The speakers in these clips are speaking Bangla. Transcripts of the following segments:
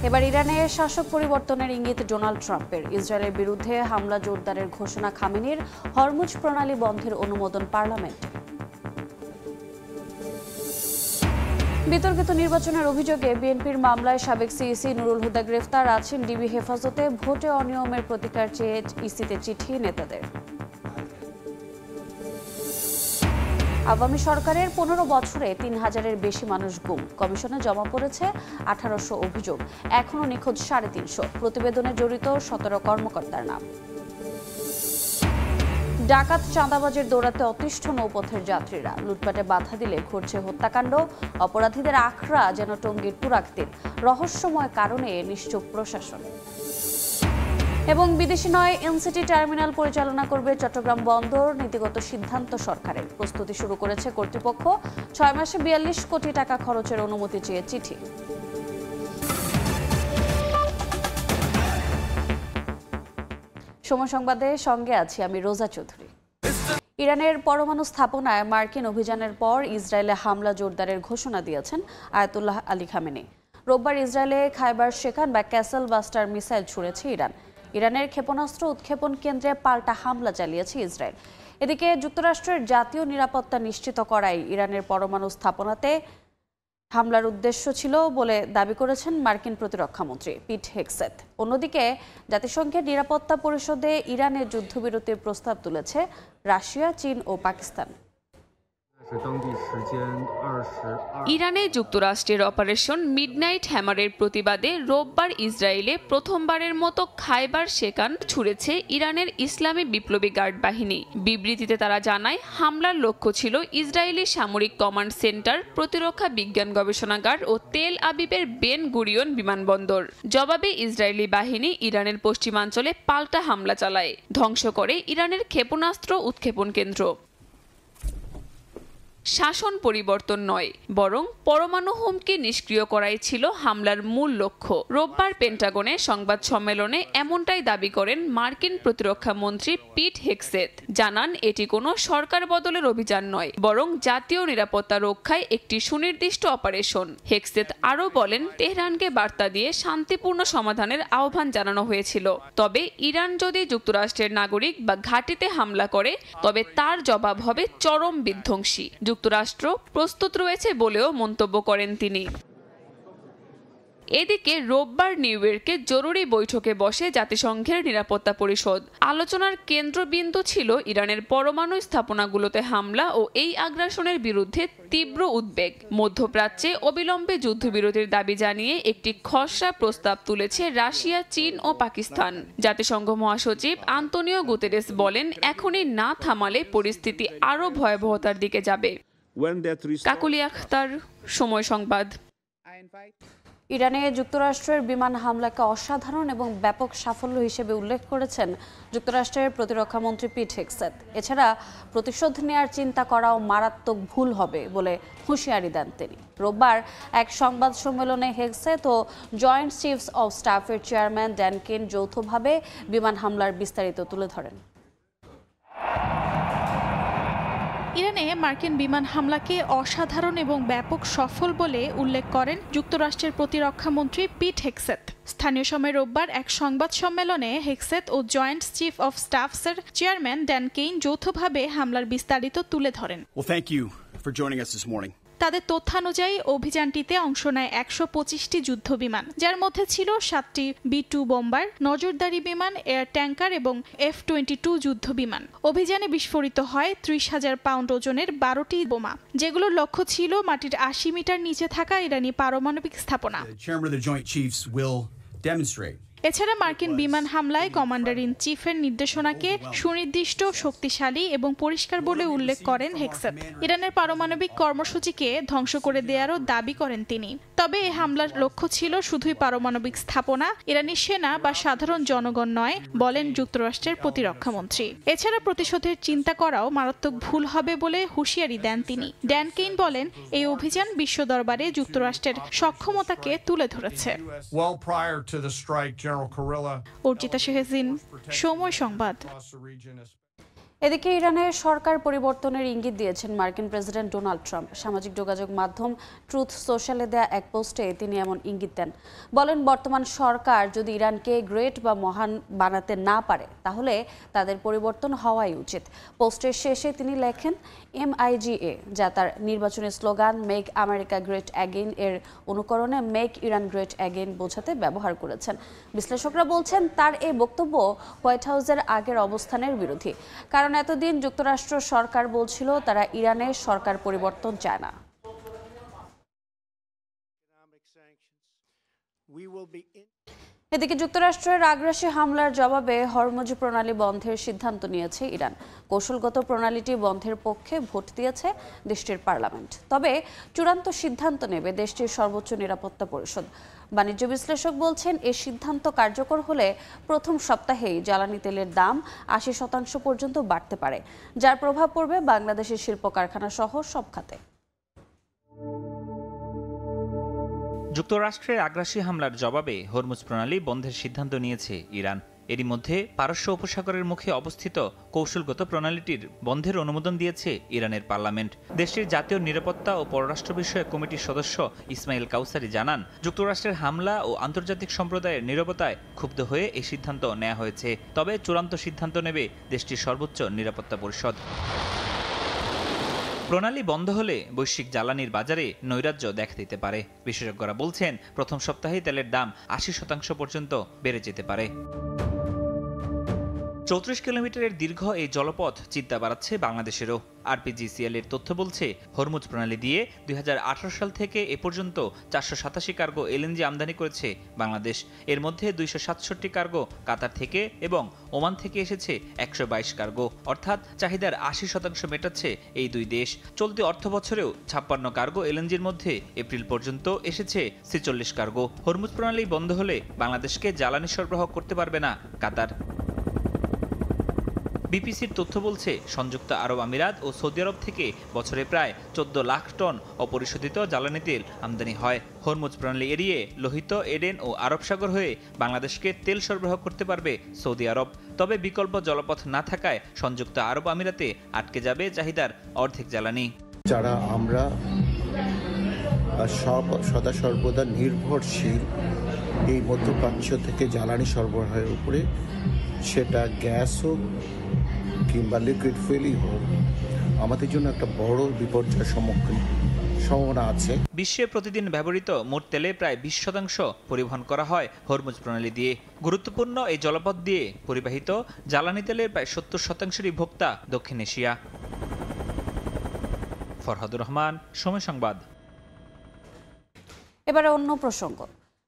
এবার ইরানের শাসক পরিবর্তনের ইঙ্গিত ডোনাল্ড ট্রাম্পের। ইসরায়েলের বিরুদ্ধে হামলা জোরদারের ঘোষণা খামেনির। হরমুজ প্রণালী বন্ধের অনুমোদন পার্লামেন্টে। বিতর্কিত নির্বাচনের অভিযোগে বিএনপির মামলায় সাবেক সিইসি নুরুল হুদা গ্রেফতার। আছেন ডিবি হেফাজতে। ভোটে অনিয়মের প্রতিকার চেয়ে ইসিতে চিঠি নেতাদের। আওয়ামী সরকারের 15 বছরে 3000-এর বেশি মানুষ গুম। কমিশনে জমা পড়েছে 1800 অভিযোগ। এখনও নিখোঁজ 350। প্রতিবেদনে জড়িত 17 কর্মকর্তার নাম। ডাকাত চাঁদাবাজের দৌড়াতে অতিষ্ঠ নৌপথের যাত্রীরা। লুটপাটে বাধা দিলে ঘটছে হত্যাকাণ্ড। অপরাধীদের আখড়া যেন টঙ্গীর তুরাগতীর। রহস্যময় কারণে নিশ্চুপ প্রশাসন। এবং বিদেশি নয় এনসিটি টার্মিনাল পরিচালনা করবে চট্টগ্রাম বন্দর। নীতিগত সিদ্ধান্ত সরকারের। প্রস্তুতি শুরু করেছে কর্তৃপক্ষ। 6 মাসে 42 কোটি টাকা খরচের অনুমতি চেয়ে চিঠি। সময় সংবাদে সঙ্গে আছি আমি রোজা চৌধুরী। ইরানের পরমাণু স্থাপনায় মার্কিন অভিযানের পর ইসরায়েলে হামলা জোরদারের ঘোষণা দিয়েছেন আয়াতুল্লাহ আলী খামেনি। রোববার ইসরায়েলে খাইবার শেখান বা ক্যাসেল বাস্টার মিসাইল ছুড়েছে ইরান। ইরানের ক্ষেপণাস্ত্র উৎক্ষেপণ কেন্দ্রে পাল্টা হামলা চালিয়েছে ইসরায়েল। এদিকে যুক্তরাষ্ট্রের জাতীয় নিরাপত্তা নিশ্চিত করাই ইরানের পরমাণু স্থাপনাতে হামলার উদ্দেশ্য ছিল বলে দাবি করেছেন মার্কিন প্রতিরক্ষামন্ত্রী পিট হেগসেথ। অন্যদিকে জাতিসংঘের নিরাপত্তা পরিষদে ইরানের যুদ্ধবিরতির প্রস্তাব তুলেছে রাশিয়া, চীন ও পাকিস্তান। ইরানে যুক্তরাষ্ট্রের অপারেশন মিডনাইট হ্যামারের প্রতিবাদে রোববার ইসরায়েলে প্রথমবারের মতো খাইবার শেখান ছুড়েছে ইরানের ইসলামী বিপ্লবী গার্ড বাহিনী। বিবৃতিতে তারা জানায়, হামলার লক্ষ্য ছিল ইসরায়েলি সামরিক কমান্ড সেন্টার, প্রতিরক্ষা বিজ্ঞান গবেষণাগার ও তেল আবিবের বেন গুরিয়ন বিমানবন্দর। জবাবে ইসরায়েলি বাহিনী ইরানের পশ্চিমাঞ্চলে পাল্টা হামলা চালায়, ধ্বংস করে ইরানের ক্ষেপণাস্ত্র উৎক্ষেপণ কেন্দ্র। শাসন পরিবর্তন নয়, বরং পরমাণু হুমকি নিষ্ক্রিয় করাই ছিল হামলার মূল লক্ষ্য। রোববার পেন্টাগনে সংবাদ সম্মেলনে এমনটাই দাবি করেন মার্কিন প্রতিরক্ষা মন্ত্রী পিট হেগসেথ। জানান, এটি কোনো সরকার বদলের অভিযান নয়, বরং জাতীয় নিরাপত্তা রক্ষায় একটি সুনির্দিষ্ট অপারেশন। হেগসেথ আরও বলেন, তেহরানকে বার্তা দিয়ে শান্তিপূর্ণ সমাধানের আহ্বান জানানো হয়েছিল। তবে ইরান যদি যুক্তরাষ্ট্রের নাগরিক বা ঘাঁটিতে হামলা করে, তবে তার জবাব হবে চরম বিধ্বংসী। যুক্তরাষ্ট্র প্রস্তুত রয়েছে বলেও মন্তব্য করেন তিনি। এদিকে রোববার নিউ ইয়র্কে জরুরি বৈঠকে বসে জাতিসংঘের নিরাপত্তা পরিষদ। আলোচনার কেন্দ্রবিন্দু ছিল ইরানের পরমাণু স্থাপনাগুলোতে হামলা ও এই আগ্রাসনের বিরুদ্ধে তীব্র উদ্বেগ। মধ্যপ্রাচ্যে অবিলম্বে যুদ্ধবিরতির দাবি জানিয়ে একটি খসড়া প্রস্তাব তুলেছে রাশিয়া, চীন ও পাকিস্তান। জাতিসংঘ মহাসচিব আন্তোনিও গুতেরেস বলেন, এখনই না থামালে পরিস্থিতি আরও ভয়াবহতার দিকে যাবে। কাকুলি আখতার, সময় সংবাদ। ইরানে যুক্তরাষ্ট্রের বিমান হামলাকে অসাধারণ এবং ব্যাপক সাফল্য হিসেবে উল্লেখ করেছেন যুক্তরাষ্ট্রের প্রতিরক্ষামন্ত্রী পিট হেগসেথ। এছাড়া প্রতিশোধ নেওয়ার চিন্তা করাও মারাত্মক ভুল হবে বলে হুঁশিয়ারি দেন তিনি। রোববার এক সংবাদ সম্মেলনে হেগসেথ ও জয়েন্ট চিফস অব স্টাফের চেয়ারম্যান ড্যান কেন যৌথভাবে বিমান হামলার বিস্তারিত তুলে ধরেন। ইরানে মার্কিন বিমান হামলাকে অসাধারণ এবং ব্যাপক সফল বলে উল্লেখ করেন যুক্তরাষ্ট্রের প্রতিরক্ষামন্ত্রী পিট হেগসেথ। স্থানীয় সময় রোববার এক সংবাদ সম্মেলনে হেগসেথ ও জয়েন্ট চিফ অব স্টাফসের চেয়ারম্যান ড্যান কেইন যৌথভাবে হামলার বিস্তারিত তুলে ধরেন। তাদের তথ্যানুযায়ী অভিযানটিতে অংশ নেয় 125টি যুদ্ধবিমান, যার মধ্যে ছিল 7টি B-2 বোম্বার, নজরদারি বিমান, এয়ার ট্যাঙ্কার এবং F-22 যুদ্ধবিমান। অভিযানে বিস্ফোরিত হয় 30,000 পাউন্ড ওজনের 12টি বোমা, যেগুলোর লক্ষ্য ছিল মাটির 80 মিটার নিচে থাকা ইরানি পারমাণবিক স্থাপনা। এছাড়া মার্কিন বিমান হামলায় কমান্ডার ইন চিফের নির্দেশনাকে সুনির্দিষ্ট, শক্তিশালী এবং পরিষ্কার বলে উল্লেখ করেন হেগসেথ। ইরানের পারমাণবিক কর্মসূচিকে ধ্বংস করে দেওয়ারও দাবি করেন তিনি। তবে এই হামলার লক্ষ্য ছিল শুধুই পারমাণবিক স্থাপনা, ইরানি সেনা বা সাধারণ জনগণ নয়, বলেন যুক্তরাষ্ট্রের প্রতিরক্ষামন্ত্রী। এছাড়া প্রতিশোধের চিন্তা করাও মারাত্মক ভুল হবে বলে হুঁশিয়ারি দেন তিনি। ড্যান কেইন বলেন, এই অভিযান বিশ্ব দরবারে যুক্তরাষ্ট্রের সক্ষমতাকে তুলে ধরেছে। অর্জিতা শেহজিন, সময় সংবাদ। এদিকে ইরানের সরকার পরিবর্তনের ইঙ্গিত দিয়েছেন মার্কিন প্রেসিডেন্ট ডোনাল্ড ট্রাম্প। সামাজিক যোগাযোগ মাধ্যম ট্রুথ সোশ্যালে দেয়া এক পোস্টে তিনি এমন ইঙ্গিত দেন। বলেন, বর্তমান সরকার যদি ইরানকে গ্রেট বা মহান বানাতে না পারে তাহলে তাদের পরিবর্তন হওয়াই উচিত। পোস্টের শেষে তিনি লেখেন, MIGA, যা তার নির্বাচনী slogan make America great again এর অনুকরণে মেক ইরান গ্রেট অ্যাগেইন বোঝাতে ব্যবহার করেছেন। বিশ্লেষকরা বলছেন তার এই বক্তব্য হোয়াইট হাউসের আগের অবস্থানের বিরোধী। কারণ এতদিন যুক্তরাষ্ট্র সরকার বলছিল তারা ইরানের সরকার পরিবর্তন চায় না। এদিকে যুক্তরাষ্ট্রের আগ্রাসী হামলার জবাবে হরমুজ প্রণালী বন্ধের সিদ্ধান্ত নিয়েছে ইরান। কৌশলগত প্রণালীটি বন্ধের পক্ষে ভোট দিয়েছে দেশটির পার্লামেন্ট। তবে চূড়ান্ত সিদ্ধান্ত নেবে দেশটির সর্বোচ্চ নিরাপত্তা পরিষদ। বাণিজ্য বিশ্লেষক বলছেন, এই সিদ্ধান্ত কার্যকর হলে প্রথম সপ্তাহেই জ্বালানি তেলের দাম 80% পর্যন্ত বাড়তে পারে, যার প্রভাব পড়বে বাংলাদেশের শিল্প কারখানা সহ সব খাতে। যুক্তরাষ্ট্রের আগ্রাসী হামলার জবাবে হরমুজ প্রণালী বন্ধের সিদ্ধান্ত নিয়েছে ইরান। এরই মধ্যে পারস্য উপসাগরের মুখে অবস্থিত কৌশলগত প্রণালীটির বন্ধের অনুমোদন দিয়েছে ইরানের পার্লামেন্ট। দেশটির জাতীয় নিরাপত্তা ও পররাষ্ট্র বিষয়ক কমিটির সদস্য ইসমাইল কাউসারি জানান, যুক্তরাষ্ট্রের হামলা ও আন্তর্জাতিক সম্প্রদায়ের নীরবতায় ক্ষুব্ধ হয়ে এই সিদ্ধান্ত নেওয়া হয়েছে। তবে চূড়ান্ত সিদ্ধান্ত নেবে দেশটির সর্বোচ্চ নিরাপত্তা পরিষদ। প্রণালী বন্ধ হলে বৈশ্বিক জ্বালানির বাজারে নৈরাজ্য দেখা দিতে পারে। বিশেষজ্ঞরা বলছেন, প্রথম সপ্তাহে তেলের দাম 80% পর্যন্ত বেড়ে যেতে পারে। 34 কিলোমিটারের দীর্ঘ এই জলপথ চিন্তা বাড়াচ্ছে বাংলাদেশেরও। আরপিজিসিএল এর তথ্য বলছে, হরমুজ প্রণালী দিয়ে 2018 সাল থেকে এ পর্যন্ত 487 কার্গো এলএনজি আমদানি করেছে বাংলাদেশ। এর মধ্যে 267 কার্গো কাতার থেকে এবং ওমান থেকে এসেছে 122 কার্গো, অর্থাৎ চাহিদার 80% মেটাচ্ছে এই দুই দেশ। চলতি অর্থ বছরেও 56 কার্গো এলএনজির মধ্যে এপ্রিল পর্যন্ত এসেছে 46 কার্গো। হরমুজ প্রণালী বন্ধ হলে বাংলাদেশকে জ্বালানি সরবরাহ করতে পারবে না কাতার। বিপিসির তথ্য বলছে, সংযুক্ত আরব আমিরাত ও সৌদি আরব থেকে বছরে প্রায় 14 লাখ টন অপরিশোধিত জ্বালানি তেল আমদানি হয়। হরমুজ প্রণালী এড়িয়ে লোহিত, এডেন ও আরব সাগর হয়ে বাংলাদেশকে তেল সরবরাহ করতে পারবে সৌদি আরব। তবে বিকল্প জলপথ না থাকায় সংযুক্ত আরব আমিরাতে আটকে যাবে চাহিদার অর্ধেক জ্বালানি। যারা আমরা সদা সর্বদা নির্ভরশীল এই মধ্যপ্রাচ্য থেকে জ্বালানি সরবরাহের উপরে, সেটা গ্যাস হোক কিংবা লিকুইড ফুয়েলই হোক, আমাদের জন্য একটা বড় বিপর্যয়ের সম্ভাবনা আছে। বিশ্বে প্রতিদিন ব্যবহৃত মোট তেলে প্রায় 20% পরিবহন করা হয় হরমুজ প্রণালী দিয়ে। গুরুত্বপূর্ণ এই জলপথ দিয়ে পরিবাহিত জ্বালানি তেলের প্রায় 70%-ই ভোক্তা দক্ষিণ এশিয়া। ফরহাদুর রহমান, সময় সংবাদ। এবারে অন্য প্রসঙ্গ।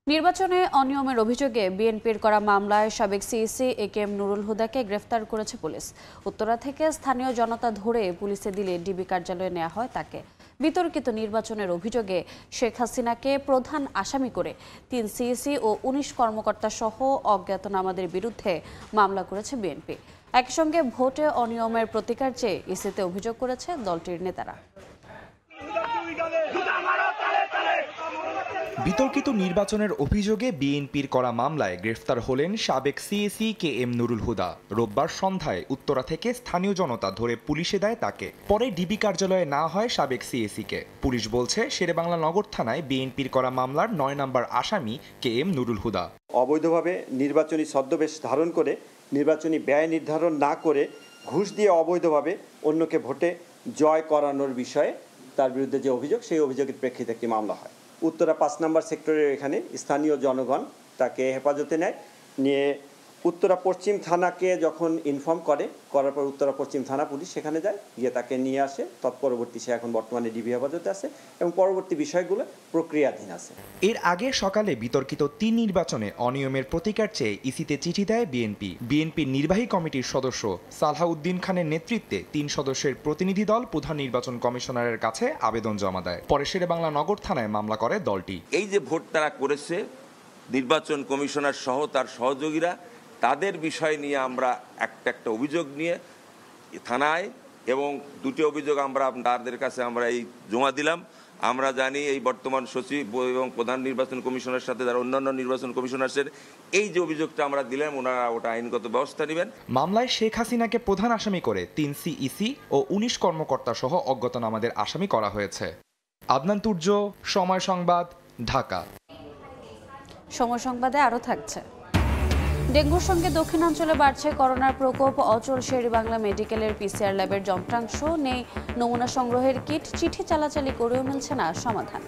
নির্বাচনে অনিয়মের অভিযোগে বিএনপির করা মামলায় সাবেক সিইসি AKM নুরুল হুদাকে গ্রেফতার করেছে পুলিশ। উত্তরা থেকে স্থানীয় জনতা ধরে পুলিশে দিলে ডিবি কার্যালয়ে নেওয়া হয় তাকে। বিতর্কিত নির্বাচনের অভিযোগে শেখ হাসিনাকে প্রধান আসামি করে 3 সিইসি ও 19 কর্মকর্তা সহ অজ্ঞাতনামাদের বিরুদ্ধে মামলা করেছে বিএনপি। একসঙ্গে ভোটে অনিয়মের প্রতিকার চেয়ে ইসিতে অভিযোগ করেছে দলটির নেতারা। বিতর্কিত নির্বাচনের অভিযোগে বিএনপির করা মামলায় গ্রেফতার হলেন সাবেক সিইসি KM নুরুল হুদা। রোববার সন্ধ্যায় উত্তরা থেকে স্থানীয় জনতা ধরে পুলিশে দেয় তাকে। পরে ডিবি কার্যালয়ে নেওয়া হয় সাবেক সিইসিকে। পুলিশ বলছে, শেরেবাংলা নগর থানায় বিএনপির করা মামলার 9 নম্বর আসামি KM নুরুল হুদা অবৈধভাবে নির্বাচনী ছদ্মবেশ ধারণ করে নির্বাচনী ব্যয় নির্ধারণ না করে ঘুষ দিয়ে অবৈধভাবে অন্যকে ভোটে জয় করানোর বিষয়ে তার বিরুদ্ধে যে অভিযোগ, সেই অভিযোগের প্রেক্ষিতে একটি মামলা হয়। উত্তরা 5 নম্বর সেক্টরের এখানে স্থানীয় জনগণ তাকে হেফাজতে নেয়। নিয়ে উত্তরা পশ্চিম থানাকে যখন ইনফর্ম করার পর উত্তরা পশ্চিম থানা পুলিশ সেখানে যায়, গিয়ে তাকে নিয়ে আসে। তৎপরবর্তী সে এখন বর্তমানে ডিবি হেফাজতে আছে এবং পরবর্তী বিষয়গুলো প্রক্রিয়াধীন আছে। এর আগে সকালে বিতর্কিত 3 নির্বাচনে অনিয়মের প্রতিকার চেয়ে ইসিতে চিঠি দেয় বিএনপি। বিএনপির নির্বাহী কমিটির সদস্য সালাহউদ্দিন খানের নেতৃত্বে 3 সদস্যের প্রতিনিধি দল প্রধান নির্বাচন কমিশনারের কাছে আবেদন জমা দেয়। পরে শেরেবাংলা নগর থানায় মামলা করে দলটি। এই যে ভোট তারা করেছে, নির্বাচন কমিশনার সহ তার সহযোগীরা, তাদের বিষয় নিয়ে আমরা একটা অভিযোগ নিয়ে থানায় এবং 2টি অভিযোগ আমরা তাদের কাছে আমরা এই জমা দিলাম। আমরা জানি এই বর্তমান সচিব এবং প্রধান নির্বাচন কমিশনের সাথে যারা অন্যান্য নির্বাচন কমিশনারদের এই যে অভিযোগটা আমরা দিলাম, ওনারা ওটা আইনগত ব্যবস্থা নেবেন। মামলায় শেখ হাসিনাকে প্রধান আসামি করে 3 সিইসি ও 19 কর্মকর্তা সহ অজ্ঞাতনামাদের আসামি করা হয়েছে। আদনান তুর্য, সময় সংবাদ, ঢাকা। সময় সংবাদে আরও থাকছে। ডেঙ্গুর সঙ্গে দক্ষিণাঞ্চলে বাড়ছে করোনার প্রকোপ। অচল শেরেবাংলা মেডিকেলের পিসিআর ল্যাবের যন্ত্রাংশ নেই, নমুনা সংগ্রহের কিট, চিঠি চালাচালি করেও মিলছে না সমাধান।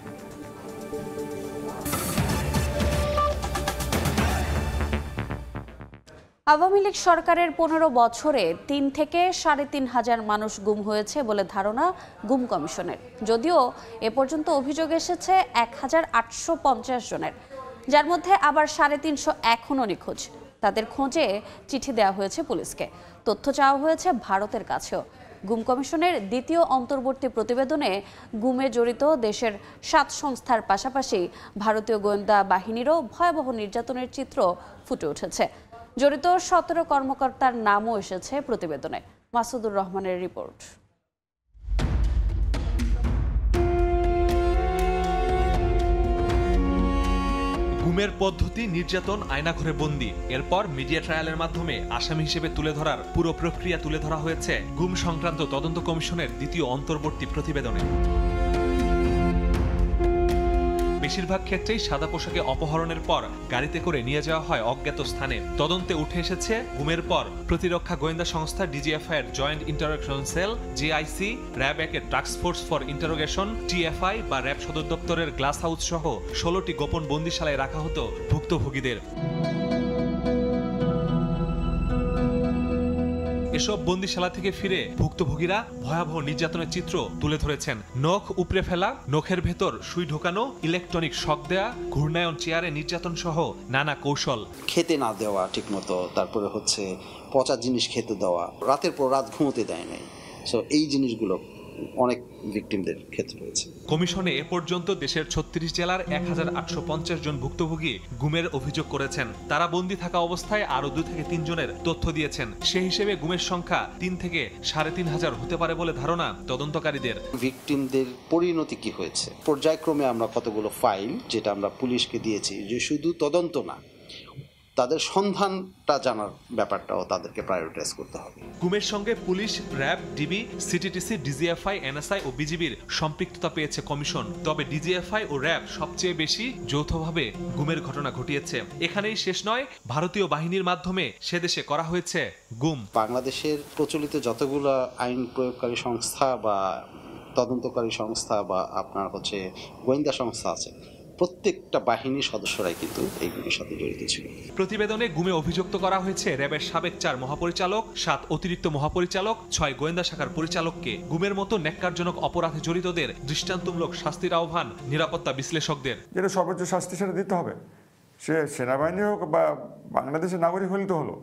আওয়ামী লীগ সরকারের 15 বছরে 3 থেকে 3,500 মানুষ গুম হয়েছে বলে ধারণা গুম কমিশনের। যদিও এ পর্যন্ত অভিযোগ এসেছে 1850 জনের, যার মধ্যে আবার 350 এখনও নিখোঁজ। তাদের খোঁজে চিঠি দেওয়া হয়েছে পুলিশকে, তথ্য চাওয়া হয়েছে ভারতের কাছেও। গুম কমিশনের দ্বিতীয় অন্তর্বর্তী প্রতিবেদনে গুমে জড়িত দেশের 7 সংস্থার পাশাপাশি ভারতীয় গোয়েন্দা বাহিনীরও ভয়াবহ নির্যাতনের চিত্র ফুটে উঠেছে। জড়িত 17 কর্মকর্তার নামও এসেছে প্রতিবেদনে। মাসুদুর রহমানের রিপোর্ট। গুমের পদ্ধতি, নির্যাতন, আয়নাঘরে বন্দী, এরপর মিডিয়া ট্রায়ালের মাধ্যমে আসামি হিসেবে তুলে ধরার পুরো প্রক্রিয়া তুলে ধরা হয়েছে গুম সংক্রান্ত তদন্ত কমিশনের দ্বিতীয় অন্তর্বর্তী প্রতিবেদনে। বেশিরভাগ ক্ষেত্রেই সাদা পোশাকে অপহরণের পর গাড়িতে করে নিয়ে যাওয়া হয় অজ্ঞাত স্থানে। তদন্তে উঠে এসেছে গুমের পর প্রতিরক্ষা গোয়েন্দা সংস্থা ডিজিএফআই এর joint interrogation cell, JIC, RAB একের task force for interrogation, TFI বা র্যাব সদর দপ্তরের গ্লাস হাউস সহ 16টি গোপন বন্দিশালায় রাখা হতো ভুক্তভোগীদের। এসব বন্দিশালা থেকে ফিরে ভুক্তভোগীরা ভয়াবহ নির্যাতনের চিত্র তুলে ধরেছেন। নখ উপড়ে ফেলা, নখের ভেতর সুই ঢোকানো, ইলেকট্রনিক শক দেয়া, ঘূর্ণায়ন চেয়ারে নির্যাতন সহ নানা কৌশল। খেতে না দেওয়া ঠিকমতো, তারপরে হচ্ছে পচা জিনিস খেতে দেওয়া, রাতের পর রাত ঘুমোতে দেয় নাই। সো এই জিনিসগুলো অনেক ভিকটিমদের ক্ষেত্রে হয়েছে। কমিশনে এ পর্যন্ত দেশের 36 জেলার 1850 জন ভুক্তভোগী গুমের অভিযোগ করেছেন। তারা বন্দী থাকা অবস্থায় আরো 2 থেকে 3 জনের তথ্য দিয়েছেন। সেই হিসেবে গুমের সংখ্যা 3 থেকে 3,500 হতে পারে বলে ধারণা তদন্তকারীদের। ভিকটিমদের পরিণতি কি হয়েছে, পর্যায়ক্রমে আমরা কতগুলো ফাইল যেটা আমরা পুলিশকে দিয়েছি, যে শুধু তদন্ত না, তাদের সন্ধানটা জানার ব্যাপারটাও তাদেরকে প্রায়োরিটাইজ করতে হবে। গুমের সঙ্গে police, RAB, DB, CTTC, DGFI, NSI ও বিজিবির সম্পৃক্ততা পেয়েছে কমিশন। তবে ডিজিএফআই ও র্যাব সবচেয়ে বেশি যৌথভাবে গুমের ঘটনা ঘটিয়েছে। এখানেই শেষ নয়, ভারতীয় বাহিনীর মাধ্যমে সে দেশে করা হয়েছে গুম। বাংলাদেশের প্রচলিত যতগুলো আইন প্রয়োগকারী সংস্থা বা তদন্তকারী সংস্থা বা আপনার হচ্ছে গোয়েন্দা সংস্থা আছে, প্রত্যেকটা বাহিনীর সদস্যরাই কিন্তু এইগুলির সাথে জড়িত ছিল। প্রতিবেদনে গুমে অভিযুক্ত করা হয়েছে র্যাবের সাবেক 4 মহাপরিচালক, 7 অতিরিক্ত মহাপরিচালক, 6 গোয়েন্দা শাখার পরিচালককে। গুমের মতো ন্যাক্কারজনক অপরাধে জড়িতদের দৃষ্টান্তমূলক শাস্তির আহ্বান নিরাপত্তা বিশ্লেষকদের। যেটা সর্বোচ্চ শাস্তি সেটা দিতে হবে, সে সেনাবাহিনী হোক বা বাংলাদেশের নাগরিক হলে তো হলো।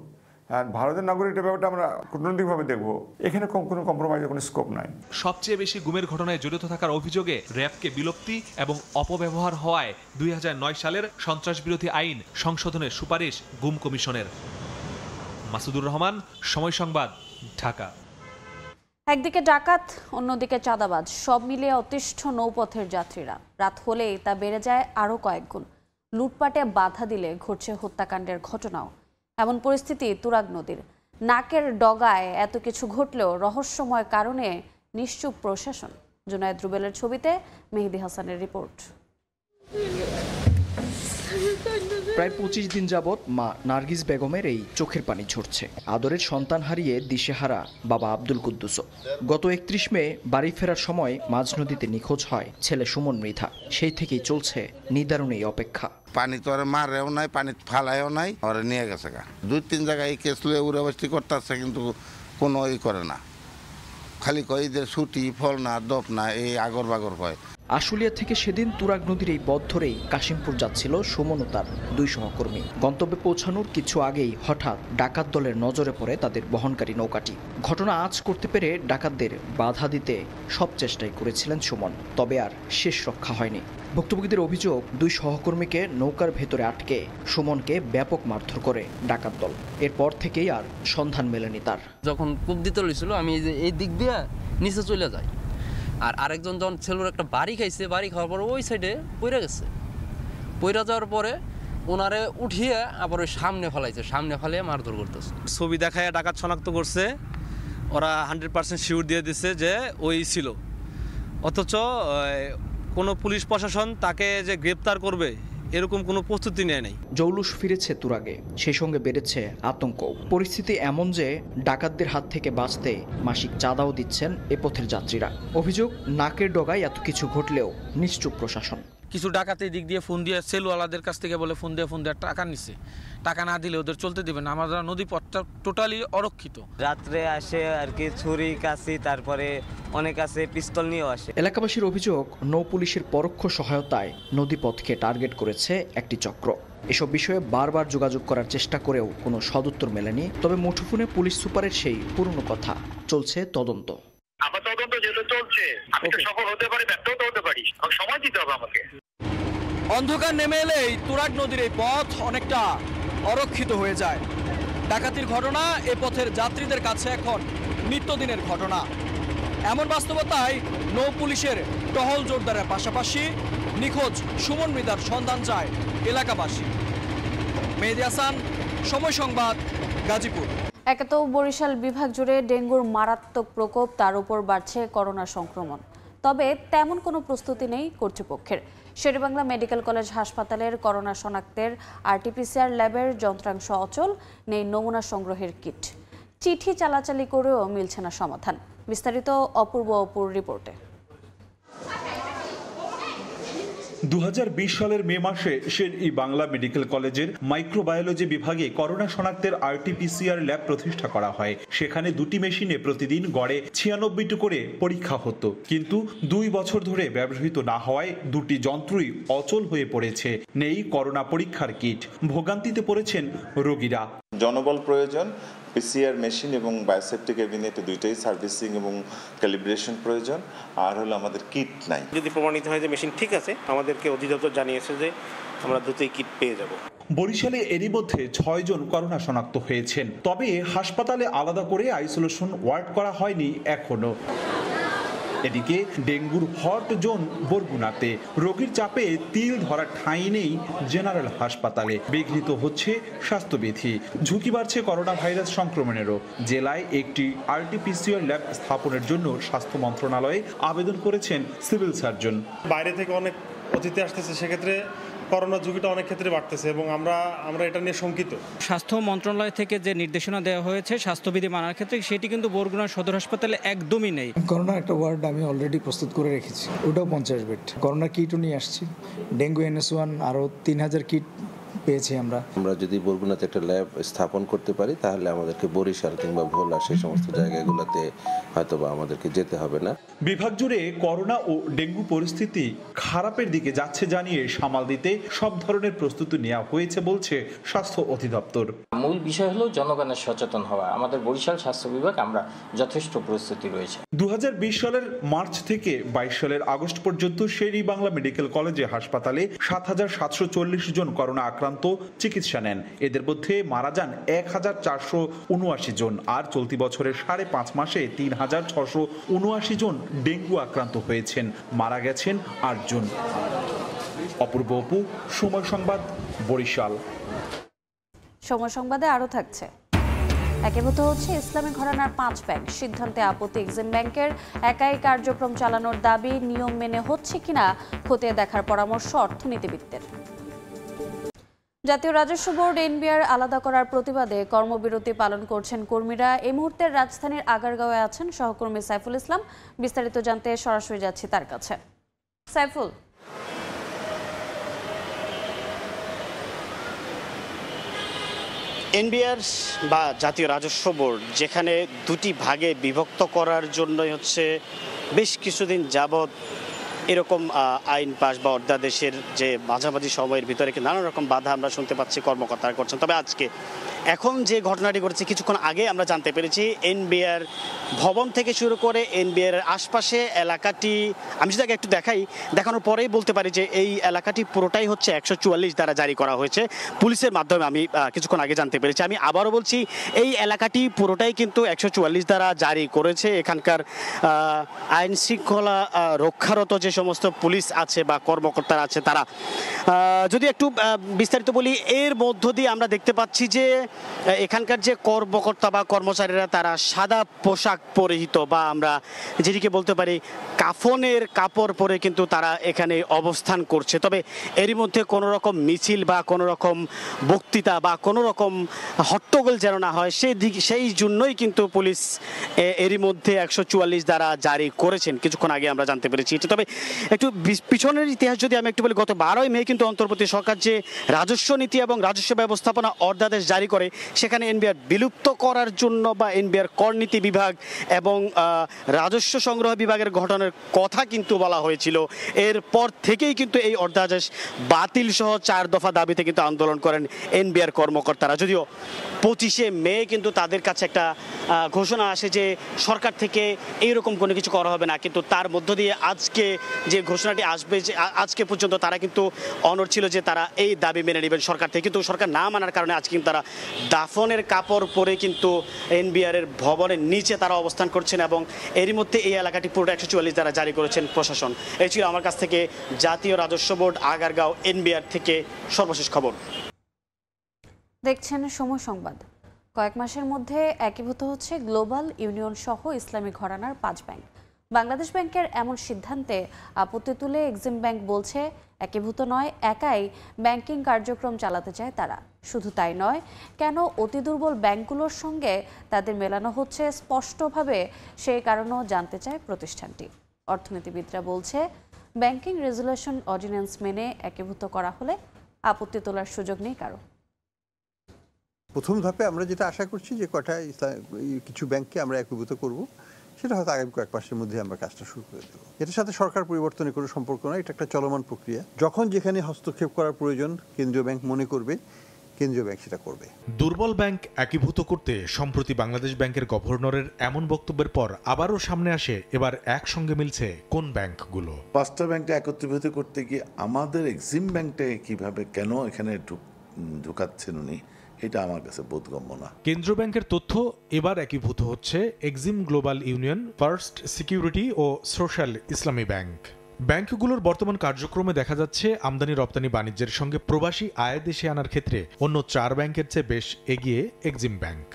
আর ভারতের নাগরিকদের ব্যাপারটা আমরা কূটনৈতিকভাবে দেখবো, এখানে কোনো কম্প্রোমাইজের কোনো স্কোপ নাই। সবচেয়ে বেশি গুমের ঘটনায় জড়িত থাকার অভিযোগে র্যাবকে বিলুপ্তি এবং অপব্যবহার হওয়ায় 2009 সালের সন্ত্রাস বিরোধী আইন সংশোধনের সুপারিশ গুম কমিশনের। মাসুদুর রহমান, সময় সংবাদ, ঢাকা। একদিকে ডাকাত, অন্যদিকে চাঁদাবাজ, সব মিলিয়ে অতিষ্ঠ নৌপথের যাত্রীরা। রাত হলেই তা বেড়ে যায় আরও কয়েক গুণ। লুটপাটে বাধা দিলে ঘটছে হত্যাকাণ্ডের ঘটনাও। এমন পরিস্থিতি তুরাগ নদীর। নাকের ডগায় এত কিছু ঘটলেও রহস্যময় কারণে নিশ্চুপ প্রশাসন। জুনায়েদ রুবেলের ছবিতে মেহেদি হাসানের রিপোর্ট। প্রায় 25 দিন যাবৎ মা নার্গিস বেগমের এই চোখের পানি ঝরছে। আদরের সন্তান হারিয়ে দিশেহারা বাবা আব্দুল কুদ্দুসও। গত 31 মে বাড়ি ফেরার সময় মাঝ নদীতে নিখোঁজ হয় ছেলে সুমন মৃধা। সেই থেকেই চলছে নিদারুণ এই অপেক্ষা। পানি তো আর মারেও নাই, পানি ফালায়ও নাই, ওরা নিয়ে গেছে গা। 2-3 জায়গায় এই কেস লয়ে উড়াবাস্তি করতেছে, কিন্তু কোনো করে না। খালি কয় যে ছুটি, ফল না, দপ না, এই আগর বাগর কয়। আশুলিয়া থেকে সেদিন তুরাগ নদীর এই পথ ধরেই কাশিমপুর যাচ্ছিল সুমন ও তার 2 সহকর্মী। গন্তব্যে পৌঁছানোর কিছু আগেই হঠাৎ ডাকাত দলের নজরে পড়ে তাদের বহনকারী নৌকাটি। ঘটনা আঁচ করতে পেরে ডাকাতদের বাধা দিতে সব চেষ্টাই করেছিলেন সুমন, তবে আর শেষ রক্ষা হয়নি। ভুক্তভোগীদের অভিযোগ, 2 সহকর্মীকে নৌকার ভেতরে আটকে সুমনকে ব্যাপক মারধর করে ডাকাত দল। এরপর থেকেই আর সন্ধান মেলেনি তার। যখন কূপ দিতে লইছিল, আমি এই দিক দিয়ে নিচে চলে যাই। আর আরেকজন যখন ছেলের একটা বাড়ি খাইছে, বাড়ি খাওয়ার পরে ওই সাইডে পইরা গেছে, পইরা যাওয়ার পরে ওনারে উঠিয়ে আবার ওই সামনে ফেলাইছে, সামনে ফেলে মারধর করতেছে। ছবি দেখায় ডাকাত শনাক্ত করছে, ওরা 100% শিওর দিয়ে দিচ্ছে যে ওই ছিল, অথচ কোনো পুলিশ প্রশাসন তাকে যে গ্রেপ্তার করবে এরকম কোনো প্রস্তুতি নেয় নাই। জৌলুস ফিরেছে তুরাগে, সেই সঙ্গে বেড়েছে আতঙ্ক। পরিস্থিতি এমন যে ডাকাতদের হাত থেকে বাঁচতে মাসিক চাঁদাও দিচ্ছেন এ পথের যাত্রীরা। অভিযোগ, নাকের ডগায় এত কিছু ঘটলেও নিশ্চুপ প্রশাসন। কিছু ডাকাতি দিক দিয়ে ফোন দিয়ে সেলওয়ালাদের কাছ থেকে বলে ফোন দিয়ে টাকা নিচ্ছে, টাকা না দিলে ওদের চলতে দেবে না। আমরা নদী পথটা টোটালি অরক্ষিত। রাত্রে আসে আর কি ছুরি কাছি, তারপরে অনেক আছে পিস্তল নিয়েও আসে। এলাকাবাসীর অভিযোগ, নৌ পুলিশের পরোক্ষ সহায়তায় নদীপথকে টার্গেট করেছে একটি চক্র। এসব বিষয়ে বারবার যোগাযোগ করার চেষ্টা করেও কোনো সদুত্তর মেলেনি। তবে মুঠোফোনে পুলিশ সুপারের সেই পুরনো কথা, চলছে তদন্ত। আমার তদন্ত যেহেতু চলছে, আমি তো সফল হতে পারি, ব্যর্থও হতে পারি, সময় দিতে হবে আমাকে। অন্ধকার নেমে এলেই তুরাগ নদীর এই পথ অনেকটা অরক্ষিত হয়ে যায়। ডাকাতির ঘটনা এ পথের যাত্রীদের কাছে এখন নিত্যদিনের ঘটনা। এমন বাস্তবতায় নৌ পুলিশের টহল জোরদারের পাশাপাশি নিখোঁজ সুমন মৃধার সন্ধান চায় এলাকাবাসী। মেহেদী হাসান, সময় সংবাদ, গাজীপুর। একে তো বরিশাল বিভাগ জুড়ে ডেঙ্গুর মারাত্মক প্রকোপ, তার উপর বাড়ছে করোনা সংক্রমণ। তবে তেমন কোনো প্রস্তুতি নেই কর্তৃপক্ষের। শেরেবাংলা মেডিকেল কলেজ হাসপাতালের করোনা শনাক্তের RT-PCR ল্যাবের যন্ত্রাংশ অচল, নেই নমুনা সংগ্রহের কিট। চিঠি চালাচালি করেও মিলছে না সমাধান। বিস্তারিত অপূর্ব রিপোর্টে। 2020 সালের মে মাসে শের-ই-বাংলা মেডিকেল কলেজের মাইক্রোবায়োলজি বিভাগে করোনা শনাক্তের RT-PCR ল্যাব প্রতিষ্ঠা করা হয়। সেখানে দুটি মেশিনে প্রতিদিন গড়ে 96টি করে পরীক্ষা হতো, কিন্তু 2 বছর ধরে ব্যবহৃত না হওয়ায় দুটি যন্ত্রই অচল হয়ে পড়েছে। নেই করোনা পরীক্ষার কিট। ভোগান্তিতে পড়েছেন রোগীরা। জনবল প্রয়োজন, PCR মেশিন এবং বায়োসেপ্টি ক্যাবিনেট দুইটাই সার্ভিসিং এবং ক্যালিব্রেশন প্রয়োজন, আর হলো আমাদের কিট নাই। যদি প্রমাণিত হয় যে মেশিন ঠিক আছে, আমাদেরকে অধিদপ্তর জানিয়েছে যে আমরা দ্রুতই কিট পেয়ে যাব। বরিশালে এরই মধ্যে 6 জন করোনা শনাক্ত হয়েছেন, তবে হাসপাতালে আলাদা করে আইসোলেশন ওয়ার্ড করা হয়নি এখনো। এদিকে ডেঙ্গুর হট জোন বরগুনাতে। রোগীর চাপে তিল ধরা ঠাঁই নেই জেনারেল হাসপাতালে। বিঘ্নিত হচ্ছে স্বাস্থ্যবিধি। ঝুঁকি বাড়ছে করোনা ভাইরাস সংক্রমণেরও। জেলায় একটি RT-PCR ল্যাব স্থাপনের জন্য স্বাস্থ্য মন্ত্রণালয়ে আবেদন করেছেন সিভিল সার্জন। বাইরে থেকে অনেক অতিথি আসতেছে, সেক্ষেত্রে করোনা ঝুঁকিটা অনেক ক্ষেত্রে বাড়তেছে এবং আমরা এটা নিয়ে শঙ্কিত। স্বাস্থ্য মন্ত্রণালয় থেকে যে নির্দেশনা দেওয়া হয়েছে স্বাস্থ্যবিধি মানার ক্ষেত্রে, সেটি কিন্তু বরগুনা সদর হাসপাতালে একদমই নেই। করোনার একটা ওয়ার্ড আমি অলরেডি প্রস্তুত করে রেখেছি, ওটাও 50 বেড। করোনা কিটও নিয়ে আসছি, ডেঙ্গু NS1 আরও 3000 কিট পেয়েছি আমরা। যদি বরগুনাতে একটা ল্যাব স্থাপন করতে পারি, তাহলে আমাদেরকে বরিশাল কিংবা ভোলা সেই সমস্ত জায়গাগুলোতে হয়তোবা আমাদেরকে যেতে হবে না। বিভাগ জুড়ে করোনা ও ডেঙ্গু পরিস্থিতি খারাপের দিকে যাচ্ছে জানিয়ে সামাল দিতে সব ধরনের প্রস্তুতি নেওয়া হয়েছে বলছে স্বাস্থ্য অধিদপ্তর। মূল বিষয় হলো জনগণের সচেতন হওয়া। আমাদের বরিশাল স্বাস্থ্য বিভাগ আমরা যথেষ্ট প্রস্তুতি রয়েছে। 2020 সালের মার্চ থেকে 22 সালের আগস্ট পর্যন্ত শের-ই-বাংলা মেডিকেল কলেজে হাসপাতালে 7740 জন করোনা আক্রান্ত চিকিৎসা নেন। এদের মধ্যে মারা যান 1479 জন, আর চলতি বছরের 5.5 মাসে 3679 জন ডেঙ্গু আক্রান্ত হয়েছেন। মারা গেছেন 8 জন। অপূর্ব, সময় সংবাদ, বরিশাল। সময় সংবাদে আরো থাকছে। একীভূত হচ্ছে ইসলামী ঘরানার 5 ব্যাংক। সিদ্ধান্তে আপত্তি এক্সিম ব্যাংকের। একাই কার্যক্রম চালানোর দাবি, নিয়ম মেনে হচ্ছে কিনা খতিয়ে দেখার পরামর্শ অর্থনীতিবিদদের। জাতীয় রাজস্ব বোর্ড NBR আলাদা করার প্রতিবাদে কর্মবিরতি পালন করছেন কর্মীরা। এই মুহূর্তে রাজধানীর আগারগাঁওয়ে আছেন সহকর্মী সাইফুল ইসলাম। বিস্তারিত জানতে সরাসরি যাচ্ছি তার কাছে। সাইফুল, NBR বা জাতীয় রাজস্ব বোর্ড যেখানে দুটি ভাগে বিভক্ত করার জন্যই হচ্ছে বেশ কিছুদিন যাবৎ এরকম আইন পাস বা অধ্যাদেশের যে মাঝামাঝি সময়ের ভিতরে নানা রকম বাধা আমরা শুনতে পাচ্ছি কর্মকর্তারা করছেন। তবে আজকে এখন যে ঘটনাটি ঘটেছে, কিছুক্ষণ আগে আমরা জানতে পেরেছি এনবিআর ভবন থেকে শুরু করে এনবিআর আশপাশে এলাকাটি, আমি যদি একটু দেখানোর পরেই বলতে পারি যে এই এলাকাটি পুরোটাই হচ্ছে 144 দ্বারা জারি করা হয়েছে পুলিশের মাধ্যমে। আমি কিছুক্ষণ আগে জানতে পেরেছি। আমি আবারও বলছি, এই এলাকাটি পুরোটাই কিন্তু 144 দ্বারা জারি করেছে। এখানকার আইন শৃঙ্খলা রক্ষারত যে সমস্ত পুলিশ আছে বা কর্মকর্তারা আছে তারা, যদি একটু বিস্তারিত বলি, এর মধ্য দিয়ে আমরা দেখতে পাচ্ছি যে এখানকার যে কর্মকর্তা বা কর্মচারীরা তারা সাদা পোশাক পরিহিত বা আমরা যেটিকে বলতে পারি কাফনের কাপড় পরে কিন্তু তারা এখানে অবস্থান করছে। তবে এরই মধ্যে কোনো রকম মিছিল বা কোনো রকম বক্তৃতা বা কোনো রকম হট্টগোল যেন না হয় সেই জন্যই কিন্তু পুলিশ এরই মধ্যে 144 দ্বারা জারি করেছেন, কিছুক্ষণ আগে আমরা জানতে পেরেছি। তবে একটু পিছনের ইতিহাস যদি আমি একটু বলি, গত 12ই মে কিন্তু অন্তর্বর্তী সরকার যে রাজস্ব নীতি এবং রাজস্ব ব্যবস্থাপনা অধ্যাদেশ জারি করে, সেখানে এনবিআর বিলুপ্ত করার জন্য বা এনবিআর করনীতি বিভাগ এবং রাজস্ব সংগ্রহ বিভাগের গঠনের কথা কিন্তু বলা হয়েছিল। এরপর থেকেই কিন্তু এই অধ্যাদেশ বাতিল সহ 4 দফা দাবিতে কিন্তু আন্দোলন করেন এনবিআর কর্মকর্তারা। যদিও 25শে মে কিন্তু তাদের কাছে একটা ঘোষণা আসে যে সরকার থেকে এইরকম কোনো কিছু করা হবে না, কিন্তু তার মধ্য দিয়ে আজকে যে ঘোষণাটি আসবে, যে আজকে পর্যন্ত তারা কিন্তু অনড় ছিল যে তারা এই দাবি মেনে নেবেন সরকার থেকে। কিন্তু সরকার না মানার কারণে আজকে কিন্তু তারা দাফনের কাপড় পরে কিন্তু এনবিআর এর ভবনের নিচে তারা অবস্থান করছেন এবং এরই মধ্যে এই এলাকাটি পুরোটা 144 দ্বারা জারি করেছেন প্রশাসন। এই ছিল আমার কাছ থেকে জাতীয় রাজস্ব বোর্ড আগারগাঁও এনবিআর থেকে সর্বশেষ খবর। দেখছেন সময় সংবাদ। কয়েক মাসের মধ্যে একীভূত হচ্ছে গ্লোবাল ইউনিয়ন সহ ইসলামী ঘরানার 5 ব্যাংক। বাংলাদেশ ব্যাংকের এমন সিদ্ধান্তে আপত্তি তুলে এক্সিম ব্যাংক বলছে, একীভূত নয়, একাই ব্যাংকিং কার্যক্রম চালাতে চায় তারা। শুধু তাই নয়, কেন অতি দুর্বল ব্যাংকগুলোর সঙ্গে তাদের মেলানো হচ্ছে স্পষ্টভাবে সেই কারণও জানতে চায় প্রতিষ্ঠানটি। অর্থনীতিবিদরা বলছে, ব্যাংকিং রেজুলেশন অর্ডিন্যান্স মেনে একীভূত করা হলে আপত্তি তোলার সুযোগ নেই কারো। প্রথম ধাপে আমরা যেটা আশা করছি যে কিছু ব্যাংককে আমরা একীভূত করব, সেটা হয়তো আগামী কয়েক মাসের মধ্যে আমরা কাজটা শুরু করে দেবো। এটার সাথে সরকার পরিবর্তনের কোনো সম্পর্ক নয়, এটা একটা চলমান প্রক্রিয়া। যখন যেখানে হস্তক্ষেপ করার প্রয়োজন কেন্দ্রীয় ব্যাংক মনে করবে, কেন্দ্রীয় ব্যাংক সেটা করবে। দুর্বল ব্যাংক একীভূত করতে সম্প্রতি বাংলাদেশ ব্যাংকের গভর্নরের এমন বক্তব্যের পর আবারও সামনে আসে এবার একসঙ্গে মিলছে কোন ব্যাংকগুলো। 5টা ব্যাংকটা একত্রীভূত করতে গিয়ে আমাদের এক্সিম ব্যাংকটা কিভাবে কেন এখানে ঢুকাচ্ছেন উনি, এটা আমার কাছে বোধগম্য না। কেন্দ্রীয় ব্যাংকের তথ্য, এবার একীভূত হচ্ছে Exim Global Union, First Security ও সোশ্যাল ইসলামী ব্যাংক। ব্যাংকগুলোর বর্তমান কার্যক্রমে দেখা যাচ্ছে আমদানি রপ্তানি বাণিজ্যের সঙ্গে প্রবাসী আয় দেশে আনার ক্ষেত্রে অন্য 4 ব্যাংকের চেয়ে বেশ এগিয়ে এক্সিম ব্যাংক।